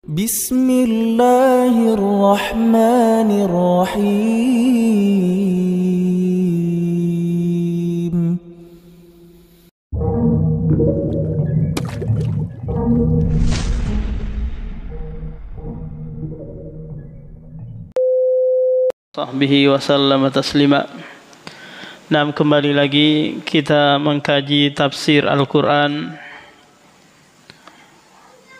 Bismillahirrahmanirrahim. Sahbihi wa sallama taslima. Nah, kembali lagi kita mengkaji tafsir Al-Quran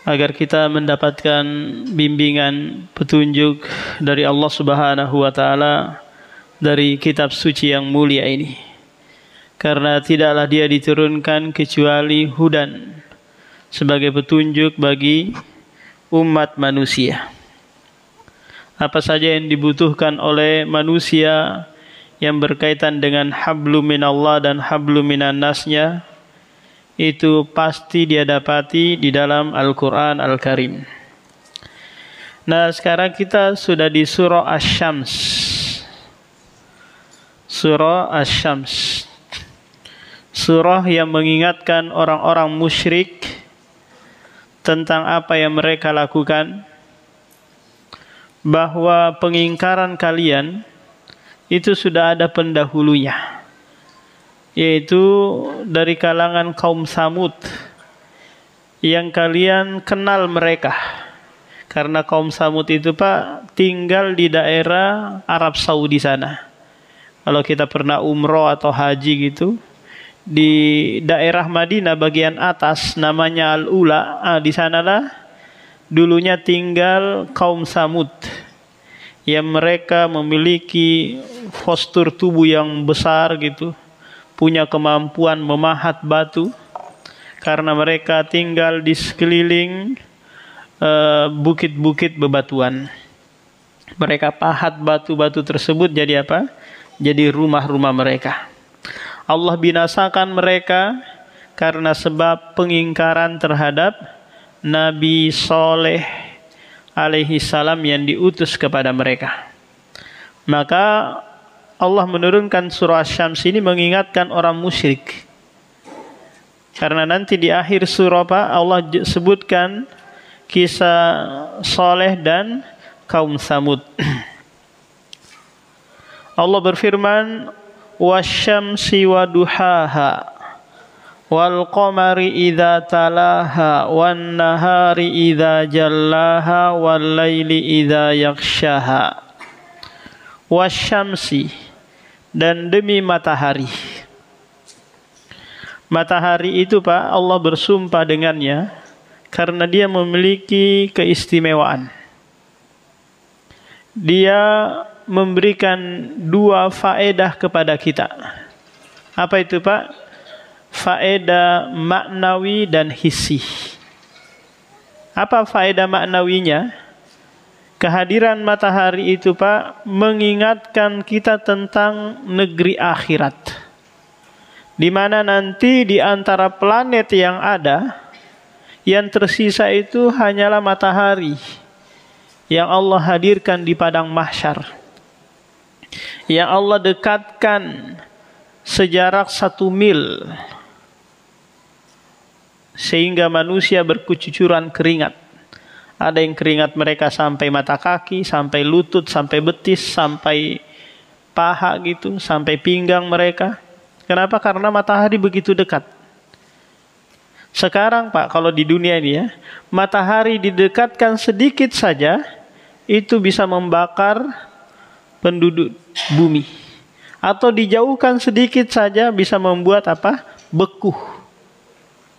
agar kita mendapatkan bimbingan petunjuk dari Allah Subhanahu wa Ta'ala dari kitab suci yang mulia ini. Karena tidaklah dia diturunkan kecuali hudan, sebagai petunjuk bagi umat manusia. Apa saja yang dibutuhkan oleh manusia yang berkaitan dengan hablum minallah dan hablum minan nasnya, itu pasti dia dapati di dalam Al-Quran Al-Karim. Nah, sekarang kita sudah di surah Asy-Syams. Surah Asy-Syams, surah yang mengingatkan orang-orang musyrik tentang apa yang mereka lakukan, bahwa pengingkaran kalian itu sudah ada pendahulunya, yaitu dari kalangan kaum Samud yang kalian kenal mereka. Karena kaum Samud itu Pak tinggal di daerah Arab Saudi sana. Kalau kita pernah umroh atau haji gitu, di daerah Madinah bagian atas namanya Al-Ula, di sanalah dulunya tinggal kaum Samud yang mereka memiliki postur tubuh yang besar gitu, punya kemampuan memahat batu, karena mereka tinggal di sekeliling bukit-bukit bebatuan. Mereka pahat batu-batu tersebut jadi apa? Jadi rumah-rumah mereka. Allah binasakan mereka karena sebab pengingkaran terhadap Nabi Saleh alaihi salam yang diutus kepada mereka. Maka Allah menurunkan surah Asy-Syams ini mengingatkan orang musyrik. Karena nanti di akhir surah Pak, Allah sebutkan kisah Saleh dan kaum Samud. Allah berfirman, "Wasyamsi waduhaha wal qamari idza talaha wan nahari idza jallaha wal laili idza yaghshaha." Wasyamsi, dan demi matahari. Matahari itu Pak, Allah bersumpah dengannya karena dia memiliki keistimewaan. Dia memberikan dua faedah kepada kita. Apa itu Pak? Faedah maknawi dan hissi. Apa faedah maknawinya? Kehadiran matahari itu Pak mengingatkan kita tentang negeri akhirat, di mana nanti di antara planet yang ada, yang tersisa itu hanyalah matahari yang Allah hadirkan di padang mahsyar, yang Allah dekatkan sejarak 1 mil, sehingga manusia berkucucuran keringat. Ada yang keringat mereka sampai mata kaki, sampai lutut, sampai betis, sampai paha gitu, sampai pinggang mereka. Kenapa? Karena matahari begitu dekat. Sekarang Pak, kalau di dunia ini ya, matahari didekatkan sedikit saja, itu bisa membakar penduduk bumi. Atau dijauhkan sedikit saja bisa membuat apa? Beku.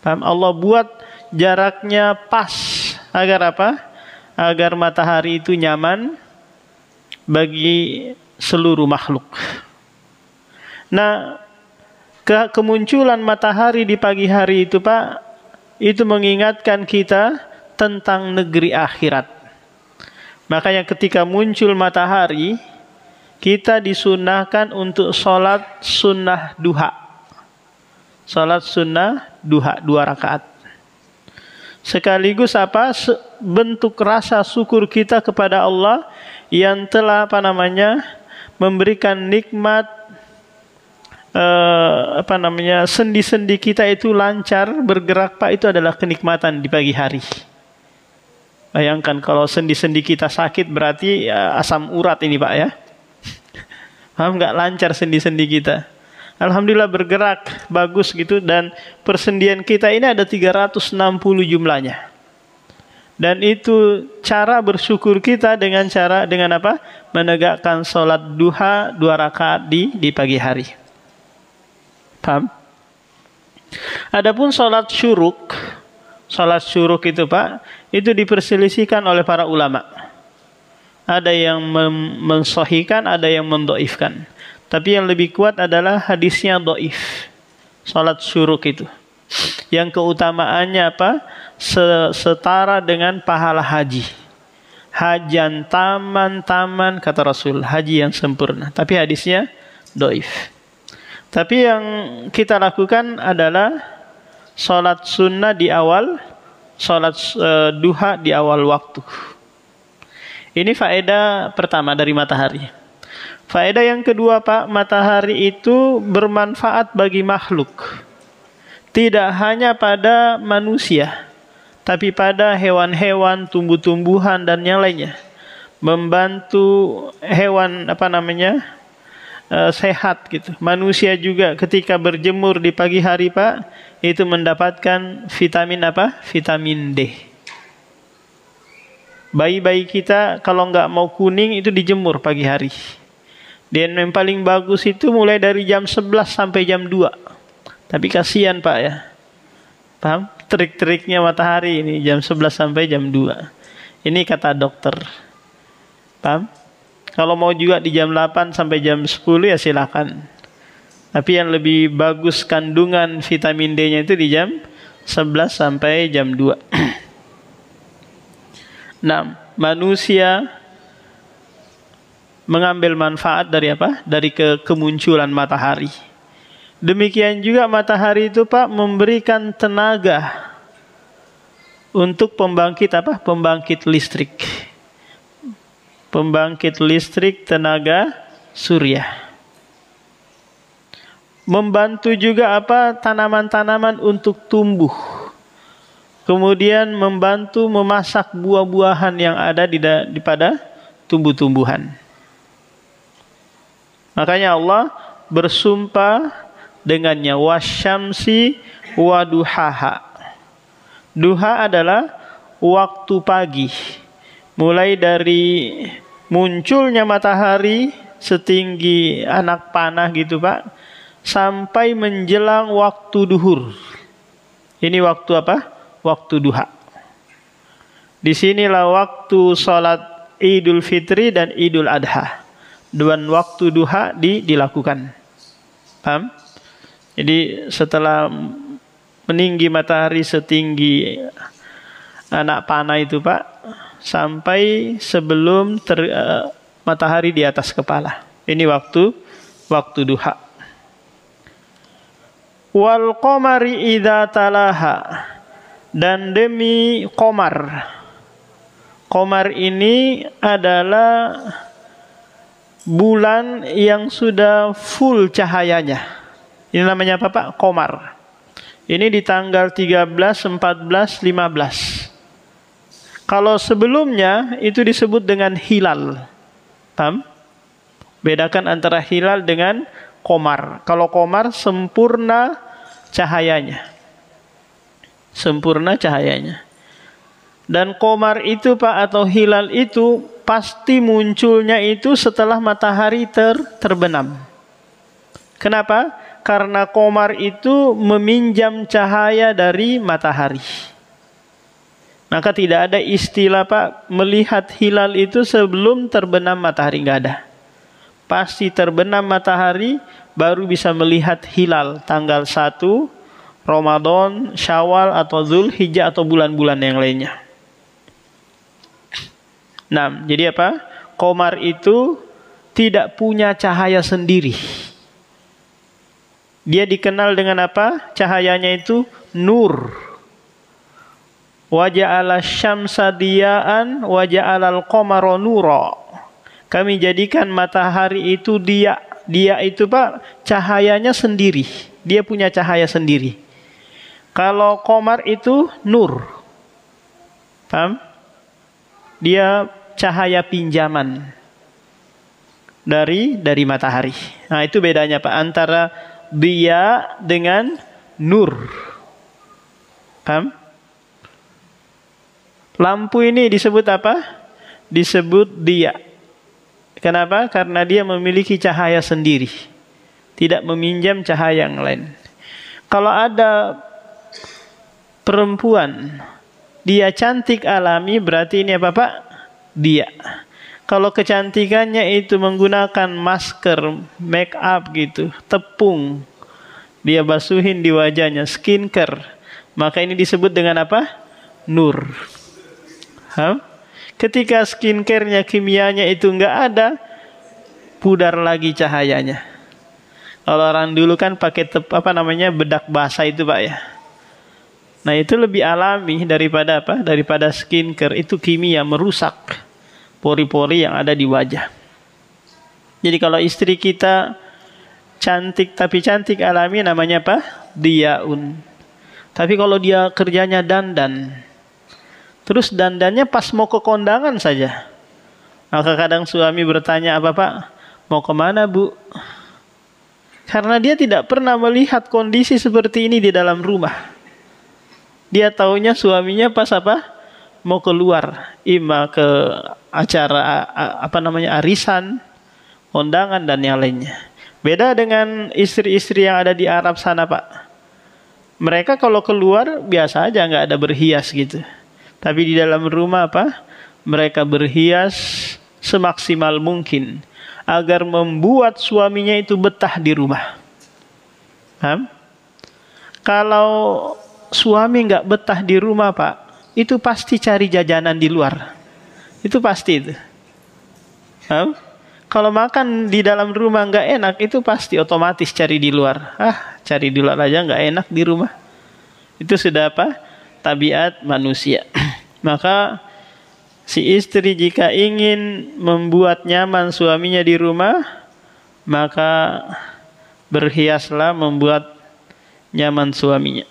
Paham? Allah buat jaraknya pas. Agar apa? Agar matahari itu nyaman bagi seluruh makhluk. Nah, kemunculan matahari di pagi hari itu Pak, itu mengingatkan kita tentang negeri akhirat. Makanya ketika muncul matahari, kita disunahkan untuk sholat sunnah duha. Sholat sunnah duha 2 rakaat. Sekaligus apa? Bentuk rasa syukur kita kepada Allah yang telah memberikan nikmat sendi-sendi kita itu lancar bergerak Pak, itu adalah kenikmatan di pagi hari. Bayangkan kalau sendi-sendi kita sakit berarti asam urat ini Pak ya. Paham nggak? Lancar sendi-sendi kita. Alhamdulillah bergerak bagus gitu, dan persendian kita ini ada 360 jumlahnya. Dan itu cara bersyukur kita dengan apa? Menegakkan sholat duha 2 rakaat di pagi hari. Paham? Adapun sholat syuruk itu Pak, itu diperselisihkan oleh para ulama. Ada yang mensahihkan, ada yang mendoifkan. Tapi yang lebih kuat adalah hadisnya doif. Salat syuruk itu. Yang keutamaannya apa? Setara dengan pahala haji. Hajan taman kata Rasul. Haji yang sempurna. Tapi hadisnya doif. Tapi yang kita lakukan adalah salat sunnah di awal. Salat duha di awal waktu. Ini faedah pertama dari matahari. Faedah yang kedua Pak, matahari itu bermanfaat bagi makhluk. Tidak hanya pada manusia, tapi pada hewan-hewan, tumbuh-tumbuhan dan yang lainnya. Membantu hewan sehat gitu. Manusia juga ketika berjemur di pagi hari Pak, itu mendapatkan vitamin apa? Vitamin D. Bayi-bayi kita kalau nggak mau kuning itu dijemur pagi hari. Dan yang paling bagus itu mulai dari jam 11 sampai jam 2. Tapi kasihan Pak ya. Paham? Trik-triknya matahari ini jam 11 sampai jam 2. Ini kata dokter. Paham? Kalau mau juga di jam 8 sampai jam 10 ya silakan. Tapi yang lebih bagus kandungan vitamin D-nya itu di jam 11 sampai jam 2. Nah, manusia mengambil manfaat dari apa? Dari kemunculan matahari. Demikian juga matahari itu Pak memberikan tenaga untuk pembangkit apa? Pembangkit listrik. Pembangkit listrik tenaga surya. Membantu juga apa? Tanaman-tanaman untuk tumbuh. Kemudian membantu memasak buah-buahan yang ada pada tumbuh-tumbuhan. Makanya Allah bersumpah dengannya, wasyamsi waduhaha. Duha adalah waktu pagi, mulai dari munculnya matahari setinggi anak panah gitu Pak, sampai menjelang waktu duhur. Ini waktu apa? Waktu duha. Disinilah waktu sholat Idul Fitri dan Idul Adha. Dan waktu duha dilakukan. Paham? Jadi setelah meninggi matahari setinggi anak panah itu Pak, sampai sebelum matahari di atas kepala. Ini waktu duha. Wal qamari idza talaha, dan demi qamar. Qamar ini adalah bulan yang sudah full cahayanya. Ini namanya apa Pak? Qamar. Ini di tanggal 13, 14, 15. Kalau sebelumnya itu disebut dengan hilal. Paham? Bedakan antara hilal dengan qamar. Kalau qamar sempurna cahayanya. Sempurna cahayanya. Dan qamar itu Pak, atau hilal itu pasti munculnya itu setelah matahari terbenam. Kenapa? Karena qamar itu meminjam cahaya dari matahari. Maka tidak ada istilah Pak melihat hilal itu sebelum terbenam matahari, nggak ada. Pasti terbenam matahari baru bisa melihat hilal tanggal 1 Ramadan, Syawal atau Zulhijjah atau bulan-bulan yang lainnya. Nah, jadi apa? Qamar itu tidak punya cahaya sendiri. Dia dikenal dengan apa? Cahayanya itu nur. Wa ja'ala syamsa diya'an wa ja'alal qamara nura. Kami jadikan matahari itu dia. Dia itu Pak, cahayanya sendiri. Dia punya cahaya sendiri. Kalau qamar itu nur. Paham? dia cahaya pinjaman dari matahari. Nah, itu bedanya Pak antara diya dengan nur. Paham? Lampu ini disebut apa? Disebut diya. Kenapa? Karena dia memiliki cahaya sendiri, tidak meminjam cahaya yang lain. Kalau ada perempuan, dia cantik alami, berarti ini apa Pak? Dia. Kalau kecantikannya itu menggunakan masker, make up gitu, tepung, dia basuhin di wajahnya, skincare, maka ini disebut dengan apa? Nur. Ketika skincare-nya, kimianya itu enggak ada, pudar lagi cahayanya. Kalau orang dulu kan pakai bedak basah itu Pak ya. Nah, itu lebih alami daripada apa? Daripada skincare. Itu kimia, merusak pori-pori yang ada di wajah. Jadi kalau istri kita cantik tapi cantik alami, namanya apa? Diyaun. Tapi kalau dia kerjanya dandan, terus dandannya pas mau ke kondangan saja, maka kadang suami bertanya, apa Pak? Mau kemana Bu? Karena dia tidak pernah melihat kondisi seperti ini di dalam rumah. Dia taunya suaminya pas apa? Mau keluar, ima ke acara arisan, kondangan dan yang lainnya. Beda dengan istri-istri yang ada di Arab sana Pak. Mereka kalau keluar biasa aja, nggak ada berhias gitu. Tapi di dalam rumah apa? Mereka berhias semaksimal mungkin agar membuat suaminya itu betah di rumah. Paham? Kalau suami nggak betah di rumah Pak, itu pasti cari jajanan di luar. Itu pasti itu. Paham? Kalau makan di dalam rumah nggak enak, itu pasti otomatis cari di luar. Cari di luar aja nggak enak di rumah. Itu sudah apa? Tabiat manusia. Maka si istri jika ingin membuat nyaman suaminya di rumah, maka berhiaslah membuat nyaman suaminya.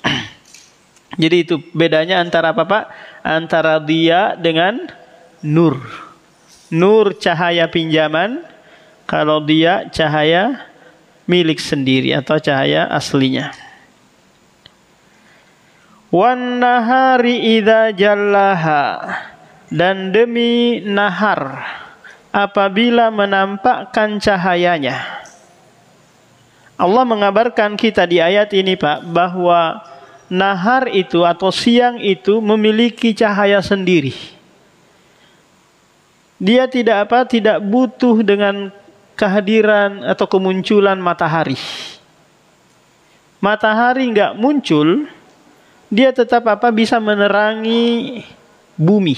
Jadi itu bedanya antara apa Pak? Antara dia dengan nur. Nur cahaya pinjaman, kalau dia cahaya milik sendiri atau cahaya aslinya. Wan nahari idza jallaha, dan demi nahar apabila menampakkan cahayanya. Allah mengabarkan kita di ayat ini Pak, bahwa nahar itu atau siang itu memiliki cahaya sendiri. Dia tidak butuh dengan kehadiran atau kemunculan matahari. Matahari enggak muncul, dia tetap bisa menerangi bumi.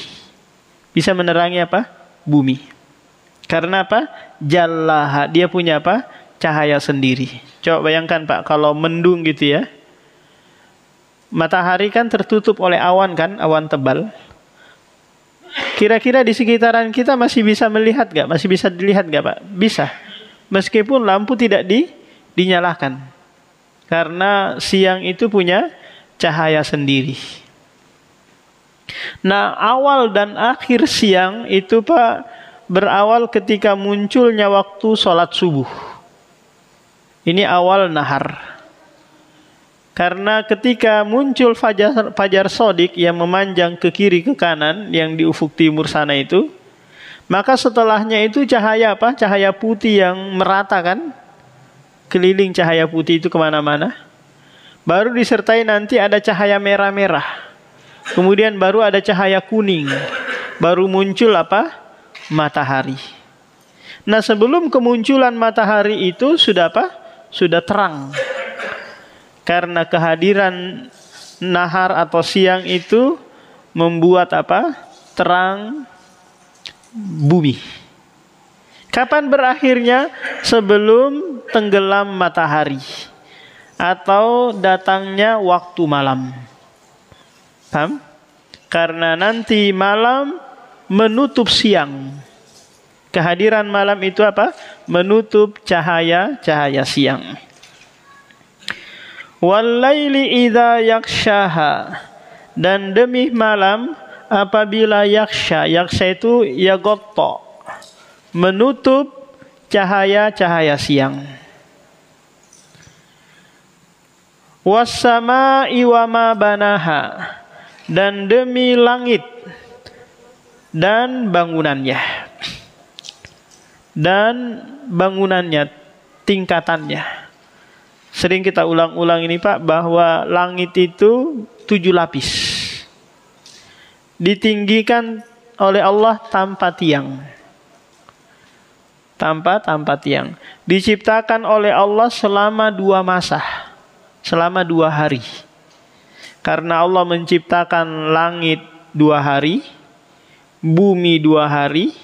Bisa menerangi apa? Bumi. Karena apa? Jallaha, dia punya apa? Cahaya sendiri. Coba bayangkan Pak, kalau mendung gitu ya. Matahari kan tertutup oleh awan kan, awan tebal. Kira-kira di sekitaran kita masih bisa melihat gak? Masih bisa dilihat gak Pak? Bisa. Meskipun lampu tidak dinyalakan. Karena siang itu punya cahaya sendiri. Nah, awal dan akhir siang itu Pak berawal ketika munculnya waktu sholat subuh. Ini awal nahar. Karena ketika muncul fajar sodik yang memanjang ke kiri ke kanan, yang di ufuk timur sana itu, maka setelahnya itu cahaya apa? Cahaya putih yang merata kan? Keliling cahaya putih itu kemana-mana. Baru disertai nanti ada cahaya merah-merah. Kemudian baru ada cahaya kuning. Baru muncul apa? Matahari. Nah, sebelum kemunculan matahari itu sudah apa? Sudah terang. Karena kehadiran nahar atau siang itu membuat apa? Terang bumi. Kapan berakhirnya? Sebelum tenggelam matahari atau datangnya waktu malam. Paham? Karena nanti malam menutup siang. Kehadiran malam itu apa? Menutup cahaya siang. Wal laili idza yakshaha, dan demi malam apabila yaksha itu yagotta, menutup cahaya-cahaya siang. Was-samaa'i wa ma banaha, dan demi langit dan bangunannya. Dan bangunannya, tingkatannya. Sering kita ulang-ulang ini Pak, bahwa langit itu 7 lapis. Ditinggikan oleh Allah tanpa tiang. Tanpa tiang. Diciptakan oleh Allah selama 2 masa. Selama 2 hari. Karena Allah menciptakan langit 2 hari, bumi 2 hari,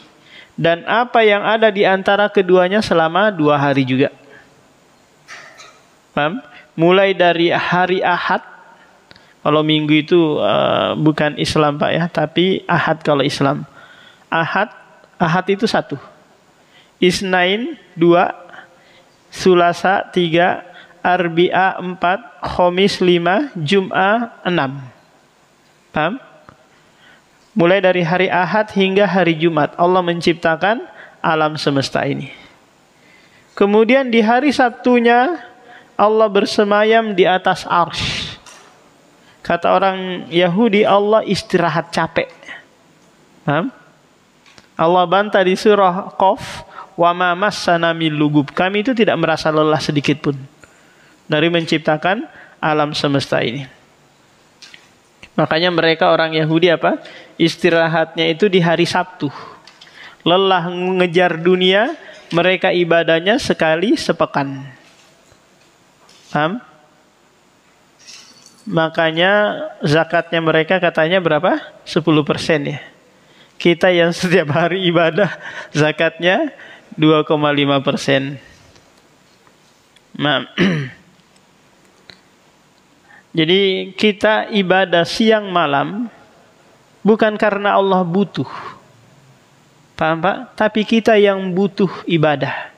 dan apa yang ada di antara keduanya selama 2 hari juga. Paham? Mulai dari hari Ahad, kalau minggu itu bukan Islam Pak ya, tapi Ahad kalau Islam. Ahad itu 1. Isnain 2, Sulasa 3, Arbi'a 4, Khomis 5, Jum'ah 6. Paham? Mulai dari hari Ahad hingga hari Jumat, Allah menciptakan alam semesta ini. Kemudian di hari Sabtunya, Allah bersemayam di atas arsy. Kata orang Yahudi, Allah istirahat capek. Paham? Allah bantah di surah Qaf, wa ma massana min lugub. Kami itu tidak merasa lelah sedikit pun dari menciptakan alam semesta ini. Makanya mereka orang Yahudi apa? Istirahatnya itu di hari Sabtu. Lelah mengejar dunia, mereka ibadahnya sekali sepekan. Paham? Makanya zakatnya mereka katanya berapa? 10% ya. Kita yang setiap hari ibadah zakatnya 2,5%. Nah, jadi kita ibadah siang malam bukan karena Allah butuh. Paham Pak? Tapi kita yang butuh ibadah.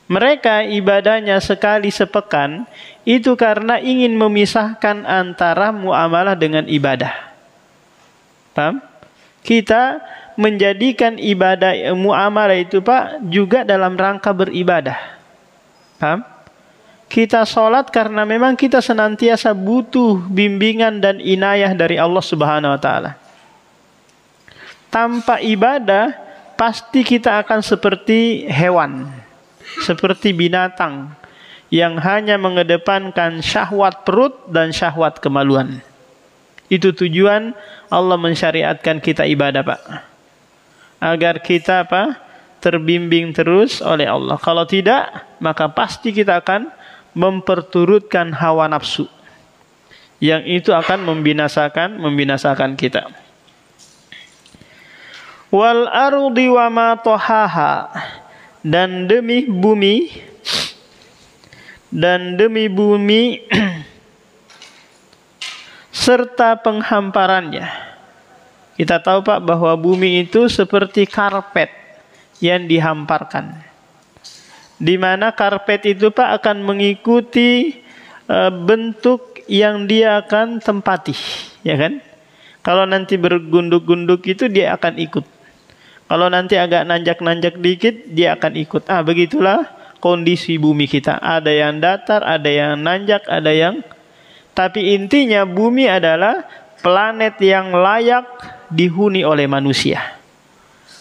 Mereka ibadahnya sekali sepekan itu karena ingin memisahkan antara muamalah dengan ibadah. Paham? Kita menjadikan ibadah muamalah itu Pak juga dalam rangka beribadah. Paham? Kita sholat karena memang kita senantiasa butuh bimbingan dan inayah dari Allah Subhanahu wa taala. Tanpa ibadah pasti kita akan seperti hewan, seperti binatang yang hanya mengedepankan syahwat perut dan syahwat kemaluan. Itu tujuan Allah mensyariatkan kita ibadah Pak. Agar kita apa? Terbimbing terus oleh Allah. Kalau tidak, maka pasti kita akan memperturutkan hawa nafsu. Yang itu akan membinasakan kita. Wal ardi wa ma tahaha, dan demi bumi serta penghamparannya. Kita tahu Pak bahwa bumi itu seperti karpet yang dihamparkan. Di mana karpet itu Pak akan mengikuti bentuk yang dia akan tempati, ya kan? Kalau nanti bergunduk-gunduk itu dia akan ikut. Kalau nanti agak nanjak-nanjak dikit dia akan ikut. Begitulah kondisi bumi kita. Ada yang datar, ada yang nanjak, ada yang... Tapi intinya bumi adalah planet yang layak dihuni oleh manusia.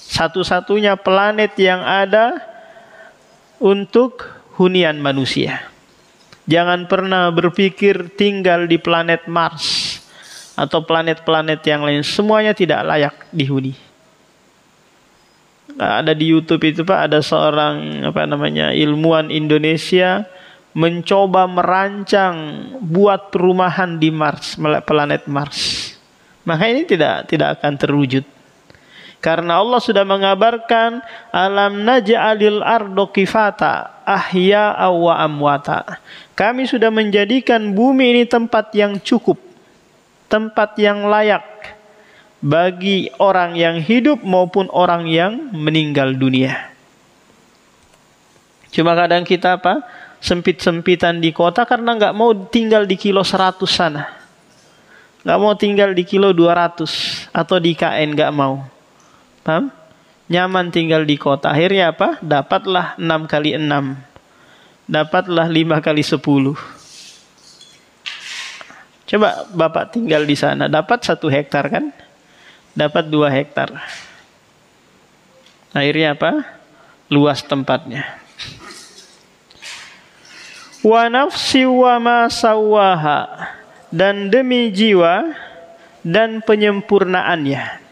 Satu-satunya planet yang ada untuk hunian manusia. Jangan pernah berpikir tinggal di planet Mars atau planet-planet yang lain. Semuanya tidak layak dihuni. Ada di YouTube itu Pak, ada seorang ilmuwan Indonesia mencoba merancang buat perumahan di Mars, planet Mars. Maka ini tidak akan terwujud. Karena Allah sudah mengabarkan alam naj'alil ardo kifata ahya'a wa amwata. Kami sudah menjadikan bumi ini tempat yang cukup, tempat yang layak bagi orang yang hidup maupun orang yang meninggal dunia. Cuma kadang kita sempit-sempitan di kota karena nggak mau tinggal di kilo 100 sana. nggak mau tinggal di kilo 200 atau di KN, nggak mau. Paham? Nyaman tinggal di kota. Akhirnya apa? Dapatlah 6 kali 6. Dapatlah 5 kali 10. Coba Bapak tinggal di sana, dapat 1 hektar kan? Dapat 2 hektar. Akhirnya apa? Luas tempatnya. Wa nafsi wa ma sawaha, dan demi jiwa dan penyempurnaannya.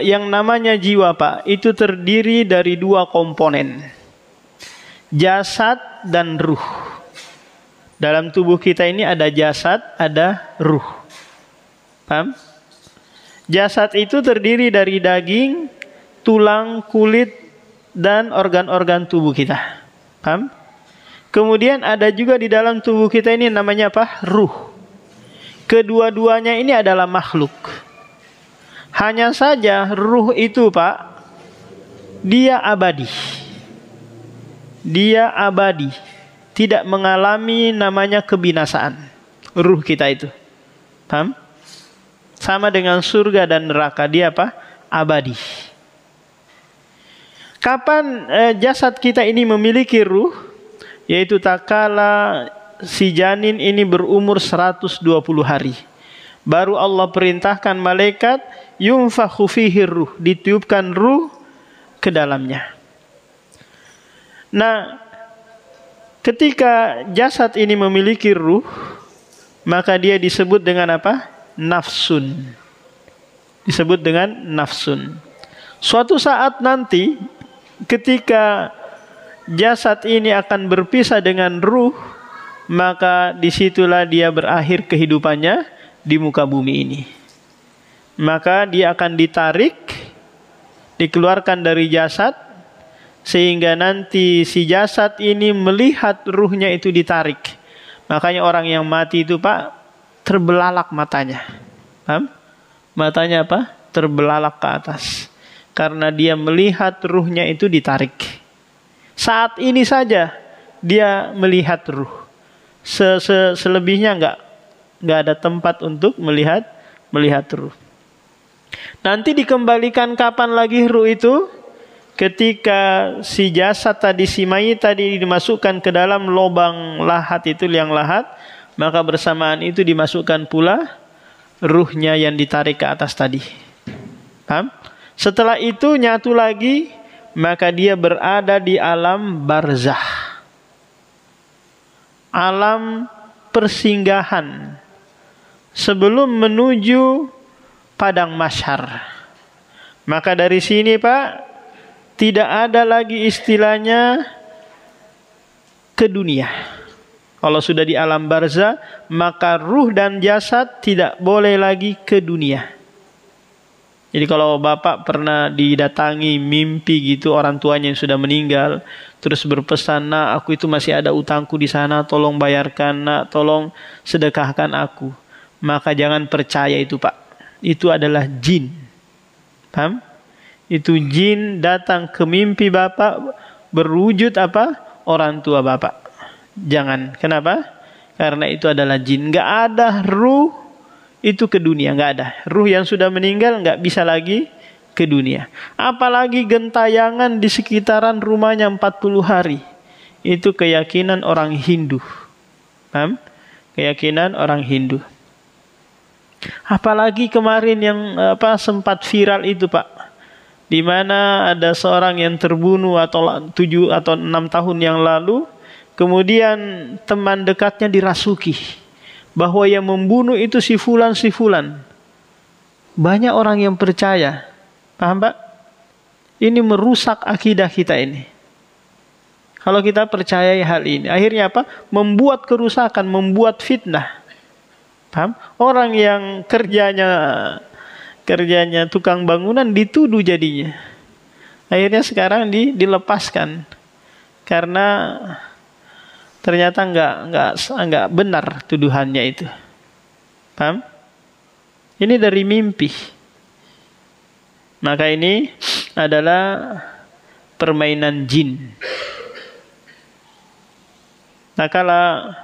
Yang namanya jiwa, Pak, itu terdiri dari 2 komponen, jasad dan ruh. Dalam tubuh kita ini ada jasad, ada ruh. Paham? Jasad itu terdiri dari daging, tulang, kulit, dan organ-organ tubuh kita. Paham? Kemudian ada juga di dalam tubuh kita ini namanya apa? Ruh. Kedua-duanya ini adalah makhluk. Hanya saja ruh itu, Pak, dia abadi. Dia abadi. Tidak mengalami namanya kebinasaan. Ruh kita itu. Paham? Sama dengan surga dan neraka. Dia apa? Abadi. Kapan jasad kita ini memiliki ruh? Yaitu tatkala si janin ini berumur 120 hari. Baru Allah perintahkan malaikat yunfakhu fihi ruh, ditiupkan ruh ke dalamnya. Nah, ketika jasad ini memiliki ruh, maka dia disebut dengan apa? Nafsun. Disebut dengan nafsun. Suatu saat nanti ketika jasad ini akan berpisah dengan ruh, maka disitulah dia berakhir kehidupannya di muka bumi ini. Maka dia akan ditarik, dikeluarkan dari jasad, sehingga nanti si jasad ini melihat ruhnya itu ditarik. Makanya orang yang mati itu, Pak, terbelalak matanya. Paham? Matanya apa? Terbelalak ke atas. Karena dia melihat ruhnya itu ditarik. Saat ini saja dia melihat ruh. Selebihnya nggak ada tempat untuk melihat ruh. Nanti dikembalikan kapan lagi ruh itu? Ketika si jasad tadi, si mayit tadi dimasukkan ke dalam lubang lahat itu, liang lahat, maka bersamaan itu dimasukkan pula ruhnya yang ditarik ke atas tadi. Paham? Setelah itu nyatu lagi, maka dia berada di alam barzah, alam persinggahan, sebelum menuju padang mahsyar. Maka dari sini, Pak, tidak ada lagi istilahnya ke dunia. Kalau sudah di alam barzah, maka ruh dan jasad tidak boleh lagi ke dunia. Jadi kalau Bapak pernah didatangi mimpi gitu orang tuanya yang sudah meninggal, terus berpesan, "Nak, aku itu masih ada utangku di sana, tolong bayarkan, Nak, tolong sedekahkan aku." Maka jangan percaya itu, Pak. Itu adalah jin. Paham? Itu jin datang ke mimpi Bapak berwujud apa? Orang tua Bapak. Jangan. Kenapa? Karena itu adalah jin. Nggak ada ruh itu ke dunia, nggak ada. Ruh yang sudah meninggal nggak bisa lagi ke dunia. Apalagi gentayangan di sekitaran rumahnya 40 hari. Itu keyakinan orang Hindu. Paham? Keyakinan orang Hindu. Apalagi kemarin yang sempat viral itu, Pak. Di mana ada seorang yang terbunuh atau 7 atau 6 tahun yang lalu, kemudian teman dekatnya dirasuki. Bahwa yang membunuh itu si fulan. Banyak orang yang percaya. Paham, Pak? Ini merusak akidah kita ini. Kalau kita percayai hal ini, akhirnya apa? Membuat kerusakan, membuat fitnah. Paham? Orang yang kerjanya tukang bangunan dituduh jadinya. Akhirnya sekarang dilepaskan. Karena ternyata enggak benar tuduhannya itu. Paham? Ini dari mimpi. Maka ini adalah permainan jin. Nah, kalau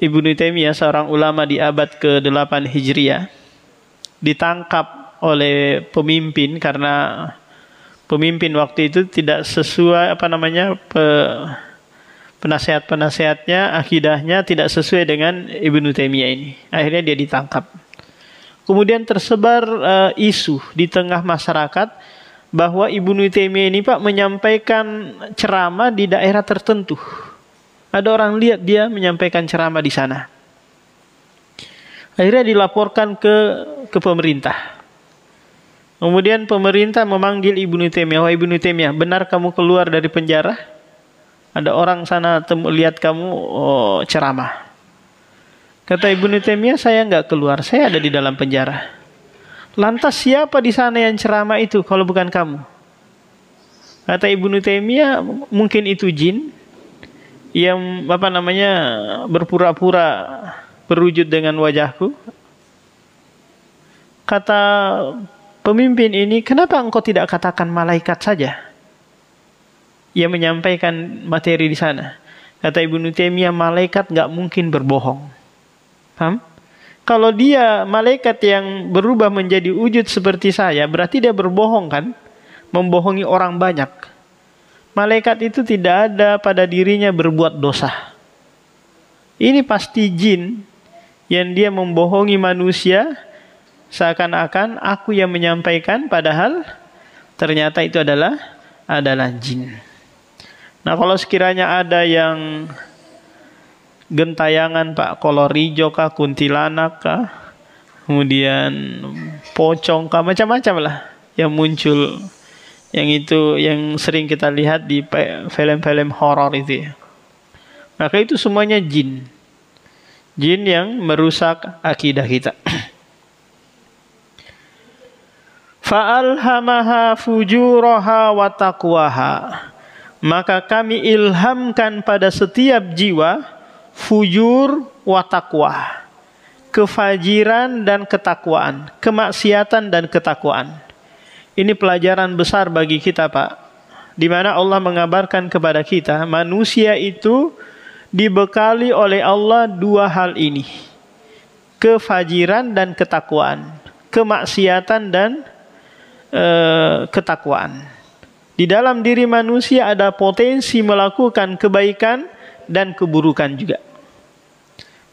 Ibnu Taimiyah, seorang ulama di abad ke-8 Hijriah, ditangkap oleh pemimpin karena pemimpin waktu itu tidak sesuai penasehat-penasehatnya, akidahnya tidak sesuai dengan Ibnu Taimiyah ini. Akhirnya dia ditangkap. Kemudian tersebar isu di tengah masyarakat bahwa Ibnu Taimiyah ini Pak menyampaikan ceramah di daerah tertentu. Ada orang lihat dia menyampaikan ceramah di sana. Akhirnya dilaporkan ke pemerintah. Kemudian pemerintah memanggil Ibnu Taimiyah. Wahai Ibnu Taimiyah, benar kamu keluar dari penjara? Ada orang sana lihat kamu ceramah. Kata Ibnu Taimiyah, saya enggak keluar, saya ada di dalam penjara. Lantas siapa di sana yang ceramah itu kalau bukan kamu? Kata Ibnu Taimiyah, mungkin itu jin yang berpura-pura berwujud dengan wajahku. Kata pemimpin ini, kenapa engkau tidak katakan malaikat saja yang menyampaikan materi di sana? Kata Ibnu Taimiyah, malaikat enggak mungkin berbohong. Paham? Kalau dia malaikat yang berubah menjadi wujud seperti saya, berarti dia berbohong kan? Membohongi orang banyak. Malaikat itu tidak ada pada dirinya berbuat dosa. Ini pasti jin yang dia membohongi manusia seakan-akan aku yang menyampaikan, padahal ternyata itu adalah jin. Nah, kalau sekiranya ada yang gentayangan Pak, kolor hijau kah, kuntilanak kah, kemudian pocong kah, macam-macam lah yang muncul, yang itu yang sering kita lihat di film-film horor itu ya. Maka itu semuanya jin. Jin yang merusak akidah kita. Fa'alhamaha fujuraha wa taqwaha. Maka kami ilhamkan pada setiap jiwa fujur wa taqwa, kefajiran dan ketakwaan, kemaksiatan dan ketakwaan. Ini pelajaran besar bagi kita Pak, di mana Allah mengabarkan kepada kita manusia itu dibekali oleh Allah dua hal ini, kefajiran dan ketakwaan, kemaksiatan dan ketakwaan. Di dalam diri manusia ada potensi melakukan kebaikan dan keburukan juga.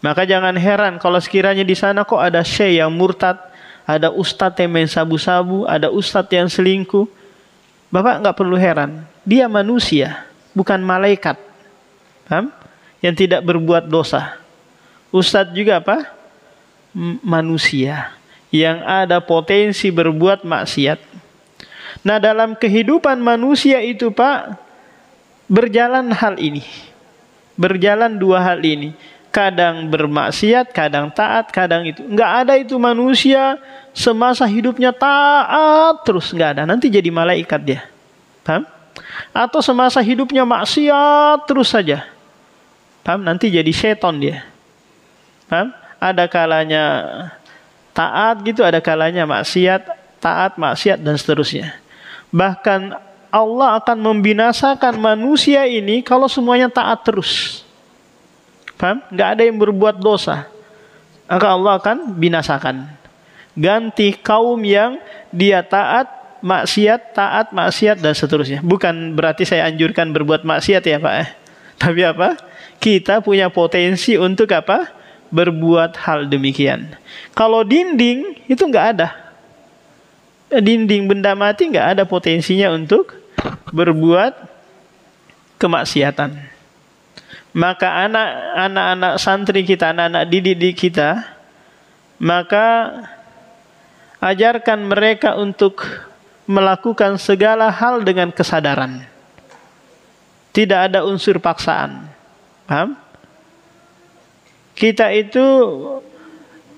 Maka jangan heran kalau sekiranya di sana kok ada syekh yang murtad, ada ustadz yang main sabu-sabu, ada ustadz yang selingkuh. Bapak nggak perlu heran, dia manusia, bukan malaikat. Paham? Yang tidak berbuat dosa. Ustadz juga apa? Manusia yang ada potensi berbuat maksiat. Nah, dalam kehidupan manusia itu Pak, berjalan hal ini. Berjalan dua hal ini. Kadang bermaksiat, kadang taat, kadang itu. Enggak ada itu manusia semasa hidupnya taat terus, enggak ada. Nanti jadi malaikat dia. Paham? Atau semasa hidupnya maksiat terus saja. Paham? Nanti jadi setan dia. Paham? Ada kalanya taat gitu, ada kalanya maksiat, taat, maksiat dan seterusnya. Bahkan Allah akan membinasakan manusia ini kalau semuanya taat terus. Paham? Nggak ada yang berbuat dosa. Maka Allah akan binasakan. Ganti kaum yang dia taat, maksiat dan seterusnya. Bukan berarti saya anjurkan berbuat maksiat ya Pak. Tapi apa? Kita punya potensi untuk apa? Berbuat hal demikian. Kalau dinding itu nggak ada. Dinding benda mati nggak ada potensinya untuk berbuat kemaksiatan. Maka anak-anak santri kita, anak-anak didik kita, maka ajarkan mereka untuk melakukan segala hal dengan kesadaran. Tidak ada unsur paksaan. Paham? Kita itu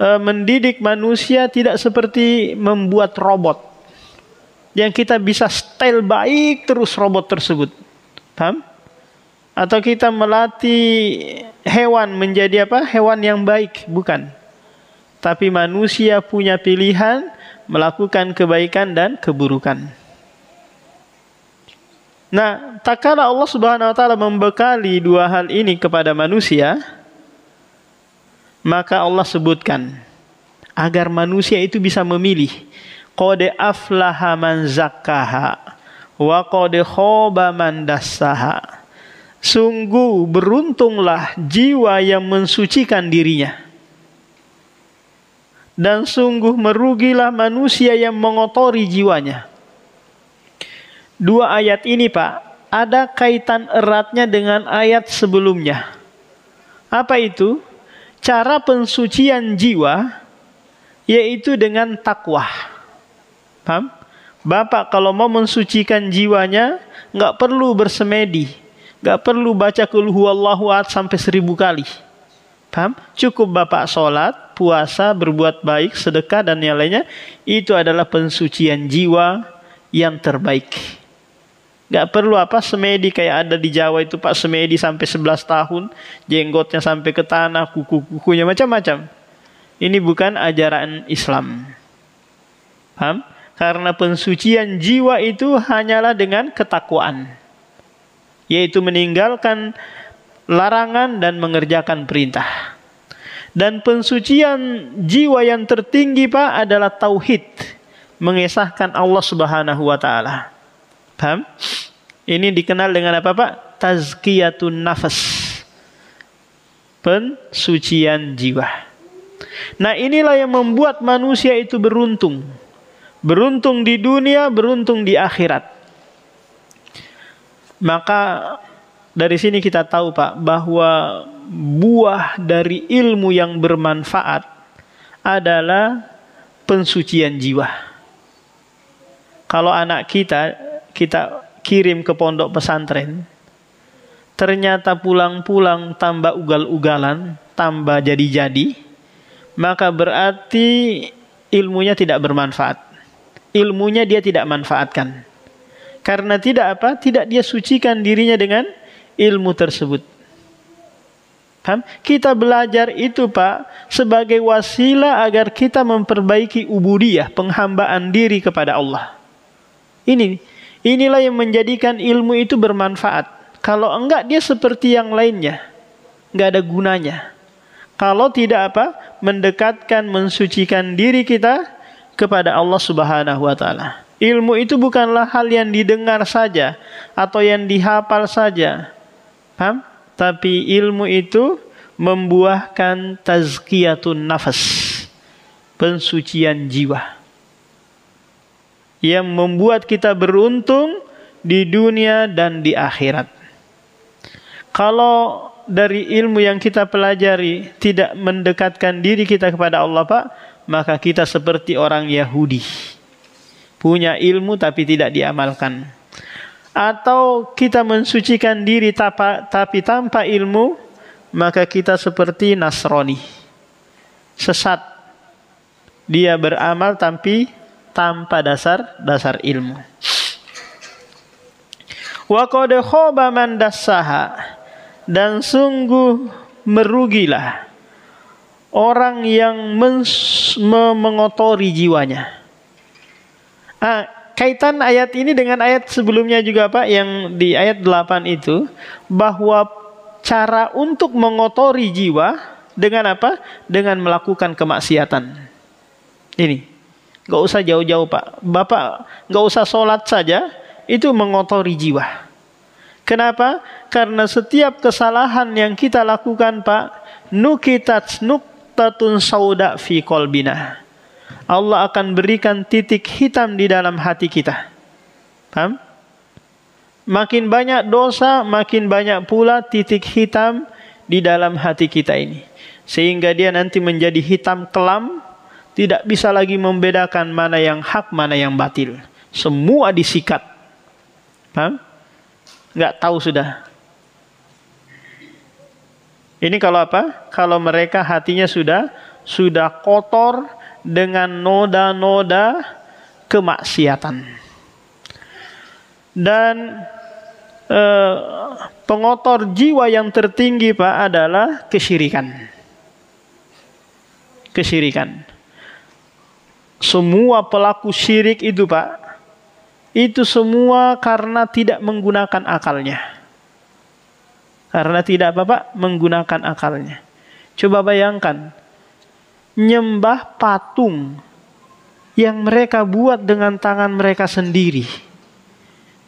mendidik manusia tidak seperti membuat robot yang kita bisa style baik terus robot tersebut. Paham? Atau kita melatih hewan menjadi apa? Hewan yang baik, bukan. Tapi manusia punya pilihan melakukan kebaikan dan keburukan. Nah, tak kala Allah Subhanahu wa taala membekali dua hal ini kepada manusia, Maka Allah sebutkan agar manusia itu bisa memilih. Qad aflaha man zakkaha wa qad khaba man dassaha. Sungguh beruntunglah jiwa yang mensucikan dirinya, dan sungguh merugilah manusia yang mengotori jiwanya. Dua ayat ini, Pak, ada kaitan eratnya dengan ayat sebelumnya. Apa itu? Cara pensucian jiwa yaitu dengan takwa. Paham? Bapak kalau mau mensucikan jiwanya nggak perlu bersemedi, nggak perlu baca qul huwallahu ahad sampai 1000 kali. Paham? Cukup Bapak sholat, puasa, berbuat baik, sedekah dan yang lainnya. Itu adalah pensucian jiwa yang terbaik. Gak perlu semedi kayak ada di Jawa itu, Pak, semedi sampai 11 tahun, jenggotnya sampai ke tanah, kuku-kukunya macam-macam. Ini bukan ajaran Islam. Paham? Karena pensucian jiwa itu hanyalah dengan ketakwaan, yaitu meninggalkan larangan dan mengerjakan perintah. Dan pensucian jiwa yang tertinggi, Pak, adalah tauhid, mengesahkan Allah Subhanahu wa taala. Paham? Ini dikenal dengan apa, Pak? Tazkiyatun nafas. Pensucian jiwa. Nah, inilah yang membuat manusia itu beruntung. Beruntung di dunia, beruntung di akhirat. Maka dari sini kita tahu, Pak, bahwa buah dari ilmu yang bermanfaat adalah pensucian jiwa. Kalau anak kita kirim ke pondok pesantren, ternyata pulang-pulang tambah ugal-ugalan, tambah jadi-jadi, maka berarti ilmunya tidak bermanfaat. Ilmunya dia tidak manfaatkan. Karena tidak dia sucikan dirinya dengan ilmu tersebut. Paham? Kita belajar itu, Pak, sebagai wasilah agar kita memperbaiki ubudiyah, penghambaan diri kepada Allah. Inilah yang menjadikan ilmu itu bermanfaat. Kalau enggak, dia seperti yang lainnya, enggak ada gunanya. Kalau tidak mendekatkan, mensucikan diri kita kepada Allah Subhanahu wa taala. Ilmu itu bukanlah hal yang didengar saja atau yang dihafal saja. Paham? Tapi ilmu itu membuahkan tazkiyatun nafas, pensucian jiwa, yang membuat kita beruntung di dunia dan di akhirat. Kalau dari ilmu yang kita pelajari tidak mendekatkan diri kita kepada Allah, Pak, maka kita seperti orang Yahudi, punya ilmu tapi tidak diamalkan. Atau kita mensucikan diri tapi tanpa ilmu, maka kita seperti Nasrani, sesat. Dia beramal tapi tanpa dasar ilmu. Wa qad khaba man dassaha, dan sungguh merugilah orang yang mengotori jiwanya. Kaitan ayat ini dengan ayat sebelumnya juga, Pak, yang di ayat 8 itu, bahwa cara untuk mengotori jiwa dengan apa? Dengan melakukan kemaksiatan. Ini, gak usah jauh-jauh, Pak. Bapak gak usah sholat saja, itu mengotori jiwa. Kenapa? Karena setiap kesalahan yang kita lakukan, Pak, nuktatun sauda fi qalbina. Allah akan berikan titik hitam di dalam hati kita. Paham? Makin banyak dosa, makin banyak pula titik hitam di dalam hati kita ini. Sehingga dia nanti menjadi hitam kelam, tidak bisa lagi membedakan mana yang hak, mana yang batil. Semua disikat. Paham? Nggak tahu sudah. Ini kalau apa? Kalau mereka hatinya sudah kotor dengan noda-noda kemaksiatan. Dan pengotor jiwa yang tertinggi, Pak, adalah kesyirikan. Kesyirikan. Semua pelaku syirik itu, Pak, itu semua karena tidak menggunakan akalnya. Karena tidak menggunakan akalnya. Coba bayangkan, nyembah patung yang mereka buat dengan tangan mereka sendiri.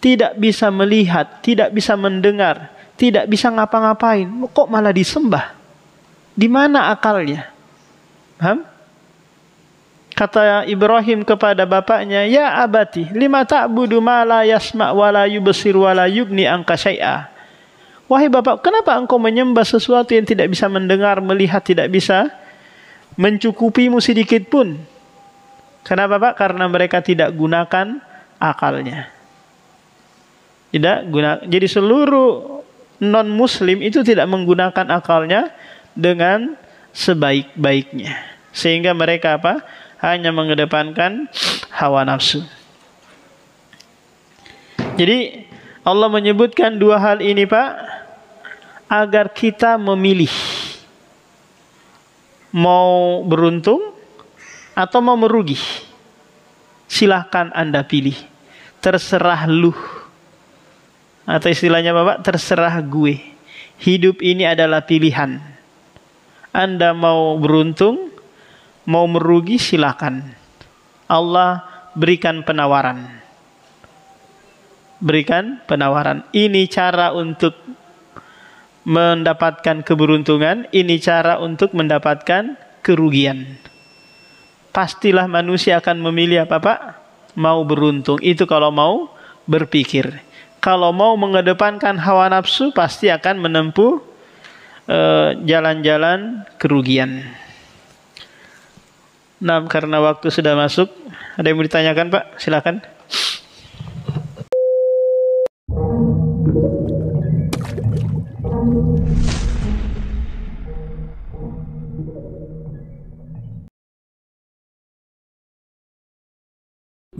Tidak bisa melihat, tidak bisa mendengar, tidak bisa ngapa-ngapain. Kok malah disembah? Di mana akalnya? Paham? Kata Ibrahim kepada bapaknya, "Ya abati, lima ta'budu ma la yasma' wa la yubsir wa la yugni anka syai'a." Wahai bapak, kenapa engkau menyembah sesuatu yang tidak bisa mendengar, melihat, tidak bisa mencukupimu sedikit pun? Kenapa Pak? Karena mereka tidak gunakan akalnya. Tidak guna. Jadi seluruh non-muslim itu tidak menggunakan akalnya dengan sebaik-baiknya. Sehingga mereka apa? Hanya mengedepankan hawa nafsu. Jadi Allah menyebutkan dua hal ini Pak, agar kita memilih mau beruntung atau mau merugi. Silahkan Anda pilih. Terserah lu. Atau istilahnya Bapak, terserah gue. Hidup ini adalah pilihan. Anda mau beruntung, mau merugi, silakan. Allah berikan penawaran. Berikan penawaran. Ini cara untuk mendapatkan keberuntungan, ini cara untuk mendapatkan kerugian. Pastilah manusia akan memilih apa Pak? Mau beruntung. Itu kalau mau berpikir. Kalau mau mengedepankan hawa nafsu, pasti akan menempuh jalan-jalan kerugian. Nah, karena waktu sudah masuk, ada yang mau ditanyakan Pak? Silakan.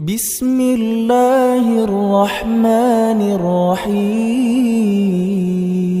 Bismillahirrahmanirrahim.